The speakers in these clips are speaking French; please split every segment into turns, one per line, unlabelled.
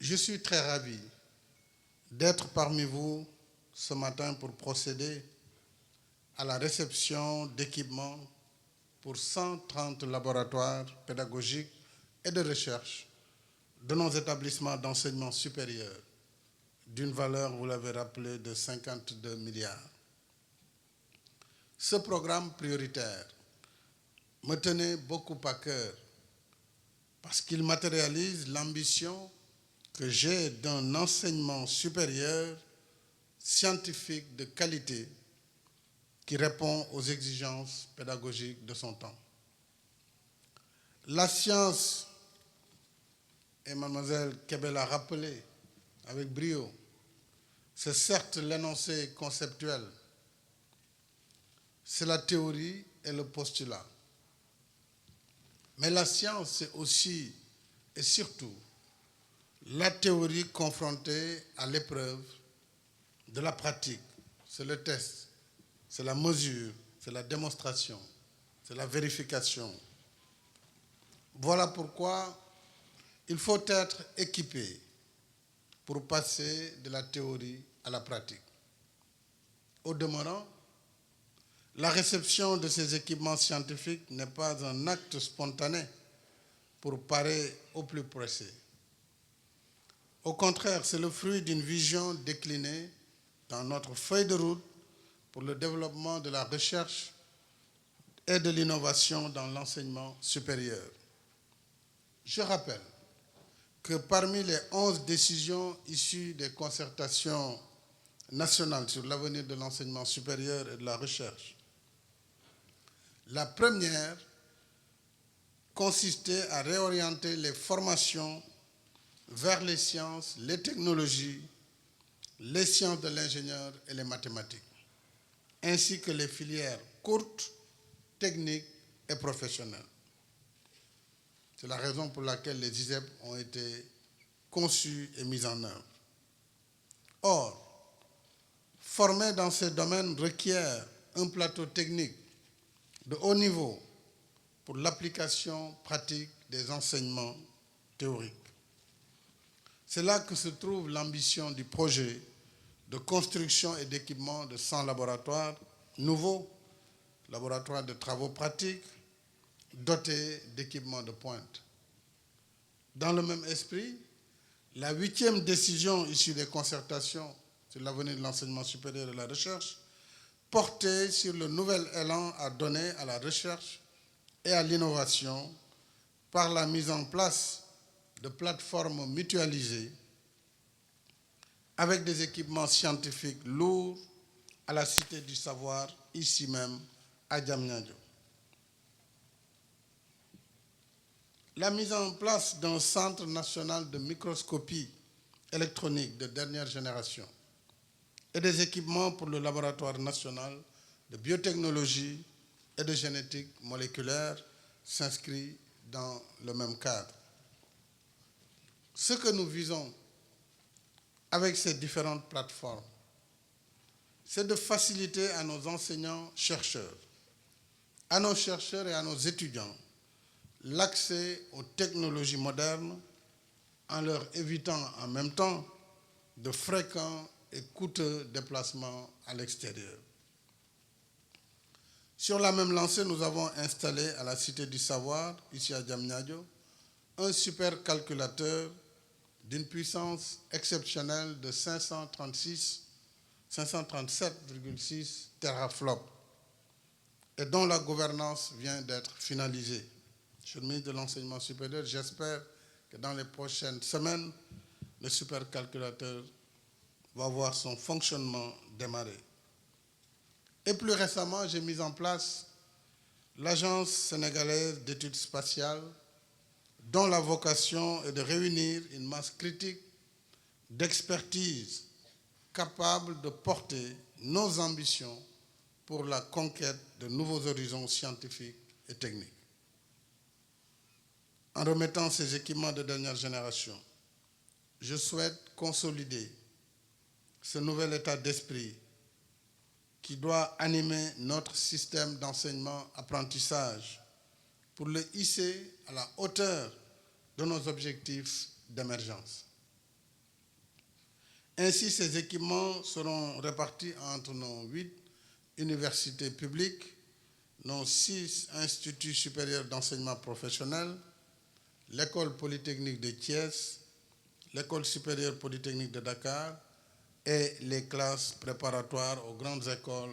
Je suis très ravi d'être parmi vous ce matin pour procéder à la réception d'équipements pour 130 laboratoires pédagogiques et de recherche de nos établissements d'enseignement supérieur d'une valeur, vous l'avez rappelé, de 52 milliards. Ce programme prioritaire me tenait beaucoup à cœur parce qu'il matérialise l'ambition que j'ai d'un enseignement supérieur scientifique de qualité qui répond aux exigences pédagogiques de son temps. La science, et mademoiselle Kébé l'a rappelé avec brio, c'est certes l'énoncé conceptuel, c'est la théorie et le postulat. Mais la science, c'est aussi et surtout la théorie confrontée à l'épreuve de la pratique. C'est le test, c'est la mesure, c'est la démonstration, c'est la vérification. Voilà pourquoi il faut être équipé pour passer de la théorie à la pratique. Au demeurant, la réception de ces équipements scientifiques n'est pas un acte spontané pour parer au plus pressé. Au contraire, c'est le fruit d'une vision déclinée dans notre feuille de route pour le développement de la recherche et de l'innovation dans l'enseignement supérieur. Je rappelle que parmi les 11 décisions issues des concertations nationales sur l'avenir de l'enseignement supérieur et de la recherche, la première consistait à réorienter les formations vers les sciences, les technologies, les sciences de l'ingénieur et les mathématiques, ainsi que les filières courtes, techniques et professionnelles. C'est la raison pour laquelle les ISEP ont été conçus et mis en œuvre. Or, former dans ces domaines requiert un plateau technique de haut niveau pour l'application pratique des enseignements théoriques. C'est là que se trouve l'ambition du projet de construction et d'équipement de 100 laboratoires nouveaux, laboratoires de travaux pratiques, dotés d'équipements de pointe. Dans le même esprit, la 8e décision issue des concertations sur l'avenir de l'enseignement supérieur et de la recherche portait sur le nouvel élan à donner à la recherche et à l'innovation par la mise en place de plateformes mutualisées avec des équipements scientifiques lourds à la Cité du Savoir, ici même à Diamniadio. La mise en place d'un centre national de microscopie électronique de dernière génération et des équipements pour le laboratoire national de biotechnologie et de génétique moléculaire s'inscrit dans le même cadre. Ce que nous visons avec ces différentes plateformes, c'est de faciliter à nos enseignants-chercheurs, à nos chercheurs et à nos étudiants l'accès aux technologies modernes en leur évitant en même temps de fréquents et coûteux déplacements à l'extérieur. Sur la même lancée, nous avons installé à la Cité du Savoir, ici à Diamniadio, un supercalculateur d'une puissance exceptionnelle de 537,6 teraflops et dont la gouvernance vient d'être finalisée. Monsieur le ministre de l'Enseignement supérieur, j'espère que dans les prochaines semaines, le supercalculateur va voir son fonctionnement démarrer. Et plus récemment, j'ai mis en place l'Agence sénégalaise d'études spatiales, dont la vocation est de réunir une masse critique d'expertise capable de porter nos ambitions pour la conquête de nouveaux horizons scientifiques et techniques. En remettant ces équipements de dernière génération, je souhaite consolider ce nouvel état d'esprit qui doit animer notre système d'enseignement-apprentissage pour le hisser à la hauteur de nos objectifs d'émergence. Ainsi, ces équipements seront répartis entre nos 8 universités publiques, nos 6 instituts supérieurs d'enseignement professionnel, l'École polytechnique de Thiès, l'École supérieure polytechnique de Dakar et les classes préparatoires aux grandes écoles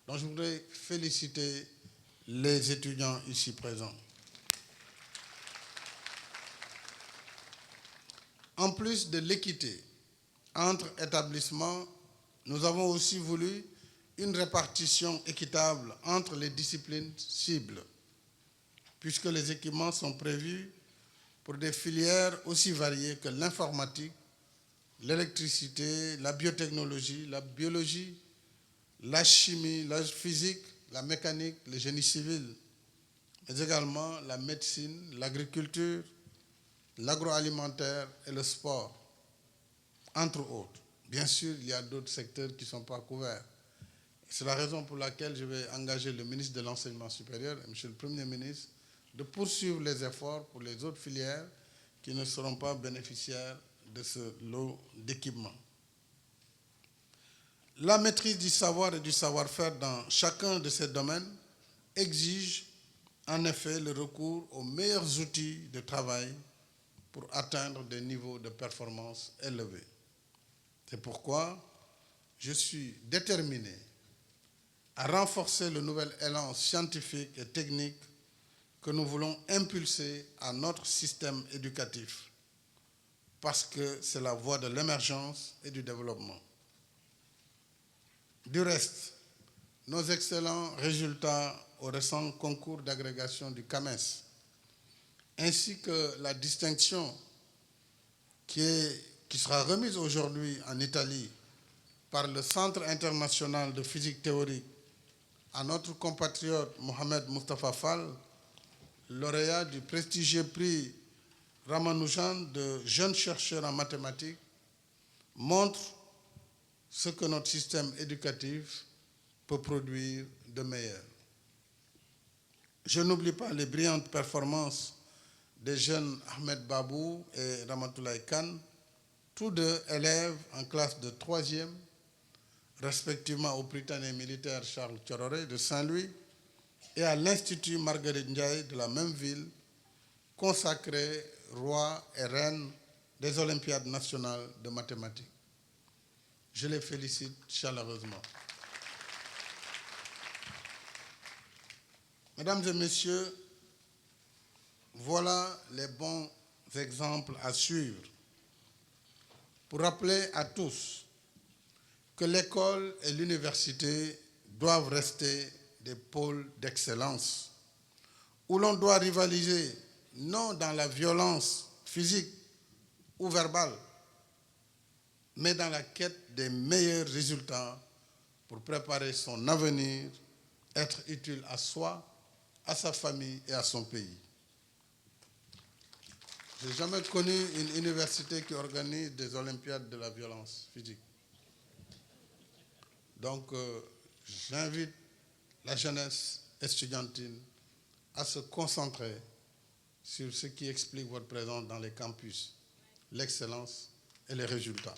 dont je voudrais féliciter les étudiants ici présents. En plus de l'équité entre établissements, nous avons aussi voulu une répartition équitable entre les disciplines cibles, puisque les équipements sont prévus pour des filières aussi variées que l'informatique, l'électricité, la biotechnologie, la biologie, la chimie, la physique, la mécanique, le génie civil, mais également la médecine, l'agriculture, l'agroalimentaire et le sport, entre autres. Bien sûr, il y a d'autres secteurs qui ne sont pas couverts. C'est la raison pour laquelle je vais engager le ministre de l'Enseignement supérieur, Monsieur le Premier ministre, de poursuivre les efforts pour les autres filières qui ne seront pas bénéficiaires de ce lot d'équipements. La maîtrise du savoir et du savoir-faire dans chacun de ces domaines exige en effet le recours aux meilleurs outils de travail pour atteindre des niveaux de performance élevés. C'est pourquoi je suis déterminé à renforcer le nouvel élan scientifique et technique que nous voulons impulser à notre système éducatif, parce que c'est la voie de l'émergence et du développement. Du reste, nos excellents résultats au récent concours d'agrégation du CAMES, ainsi que la distinction qui sera remise aujourd'hui en Italie par le Centre international de physique théorique à notre compatriote Mohamed Mustafa Fall, lauréat du prestigieux prix Ramanujan de jeunes chercheurs en mathématiques, montre ce que notre système éducatif peut produire de meilleur. Je n'oublie pas les brillantes performances des jeunes Ahmed Babou et Ramatoulaye Khan, tous deux élèves en classe de 3e, respectivement au Prytanée militaire Charles Thiororé de Saint-Louis et à l'Institut Marguerite Ndiaye de la même ville, consacré roi et reine des Olympiades nationales de mathématiques. Je les félicite chaleureusement. Mesdames et messieurs, voilà les bons exemples à suivre pour rappeler à tous que l'école et l'université doivent rester des pôles d'excellence où l'on doit rivaliser non dans la violence physique ou verbale, mais dans la quête des meilleurs résultats pour préparer son avenir, être utile à soi, à sa famille et à son pays. Je n'ai jamais connu une université qui organise des olympiades de la violence physique. Donc, j'invite la jeunesse estudiantine à se concentrer sur ce qui explique votre présence dans les campus, l'excellence et les résultats.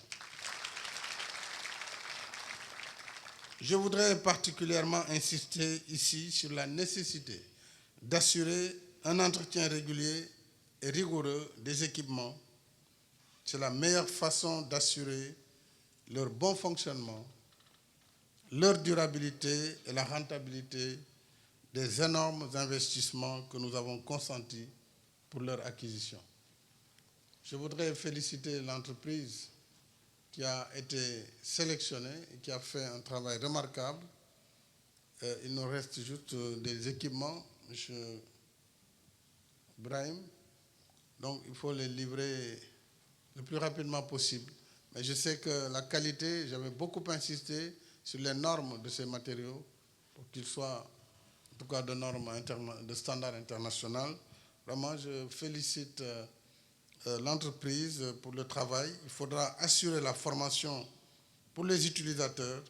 Je voudrais particulièrement insister ici sur la nécessité d'assurer un entretien régulier et rigoureux des équipements. C'est la meilleure façon d'assurer leur bon fonctionnement, leur durabilité et la rentabilité des énormes investissements que nous avons consentis pour leur acquisition. Je voudrais féliciter l'entreprise qui a été sélectionnée et qui a fait un travail remarquable. Il nous reste juste des équipements, M. Brahim. Donc, il faut les livrer le plus rapidement possible. Mais je sais que la qualité, j'avais beaucoup insisté sur les normes de ces matériaux pour qu'ils soient, en tout cas, de normes de standard international. Vraiment, je félicite l'entreprise pour le travail. Il faudra assurer la formation pour les utilisateurs.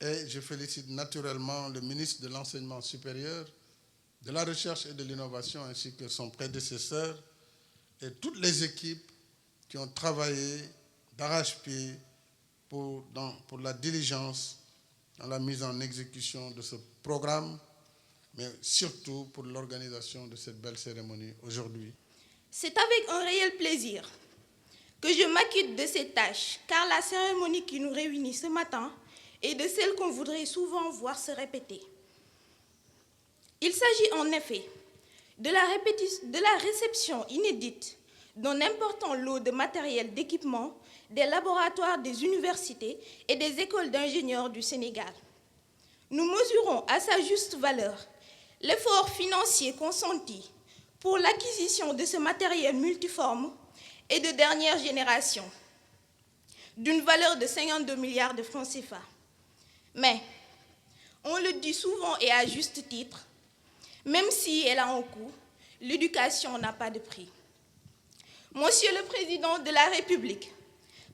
Et je félicite naturellement le ministre de l'Enseignement supérieur, de la Recherche et de l'Innovation, ainsi que son prédécesseur, et toutes les équipes qui ont travaillé d'arrache-pied pour la diligence dans la mise en exécution de ce programme, mais surtout pour l'organisation de cette belle cérémonie aujourd'hui.
C'est avec un réel plaisir que je m'acquitte de ces tâches, car la cérémonie qui nous réunit ce matin est de celle qu'on voudrait souvent voir se répéter. Il s'agit en effet de la réception inédite d'un important lot de matériel d'équipement des laboratoires des universités et des écoles d'ingénieurs du Sénégal. Nous mesurons à sa juste valeur l'effort financier consenti pour l'acquisition de ce matériel multiforme et de dernière génération, d'une valeur de 52 milliards de francs CFA. Mais, on le dit souvent et à juste titre, même si elle a un coût, l'éducation n'a pas de prix. Monsieur le Président de la République,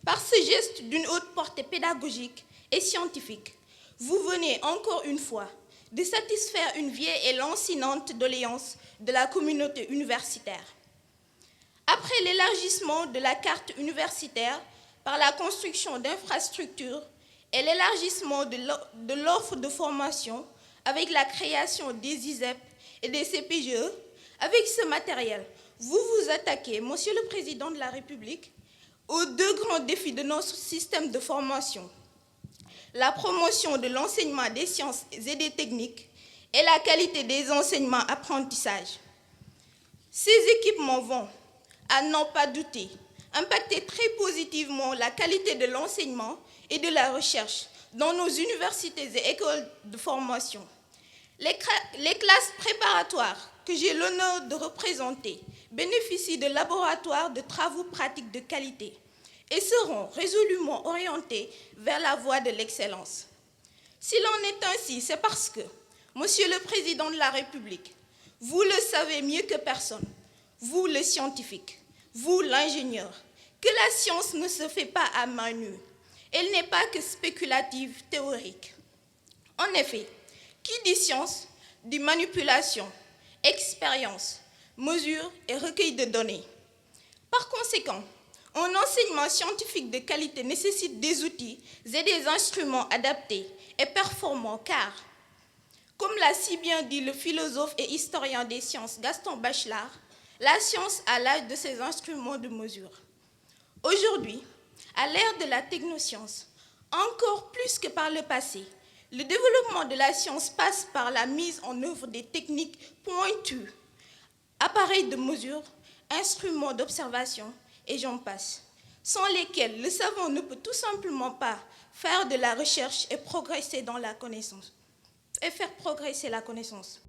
par ce geste d'une haute portée pédagogique et scientifique, vous venez encore une fois de satisfaire une vieille et lancinante doléance de la communauté universitaire. Après l'élargissement de la carte universitaire par la construction d'infrastructures et l'élargissement de l'offre de formation avec la création des ISEP et des CPGE, avec ce matériel, vous vous attaquez, Monsieur le Président de la République, aux deux grands défis de notre système de formation: la promotion de l'enseignement des sciences et des techniques et la qualité des enseignements-apprentissages. Ces équipements vont, à n'en pas douter, impacter très positivement la qualité de l'enseignement et de la recherche dans nos universités et écoles de formation. Les classes préparatoires que j'ai l'honneur de représenter bénéficient de laboratoires de travaux pratiques de qualité et seront résolument orientés vers la voie de l'excellence. S'il en est ainsi, c'est parce que, Monsieur le Président de la République, vous le savez mieux que personne, vous le scientifique, vous l'ingénieur, que la science ne se fait pas à main nue. Elle n'est pas que spéculative, théorique. En effet, qui dit science, dit manipulation, expérience, mesure et recueil de données. Par conséquent, un enseignement scientifique de qualité nécessite des outils et des instruments adaptés et performants car, comme l'a si bien dit le philosophe et historien des sciences Gaston Bachelard, la science a l'âge de ses instruments de mesure. Aujourd'hui, à l'ère de la technoscience, encore plus que par le passé, le développement de la science passe par la mise en œuvre des techniques pointues, appareils de mesure, instruments d'observation, et j'en passe, sans lesquels le savant ne peut tout simplement pas faire de la recherche et progresser dans la connaissance, et faire progresser la connaissance.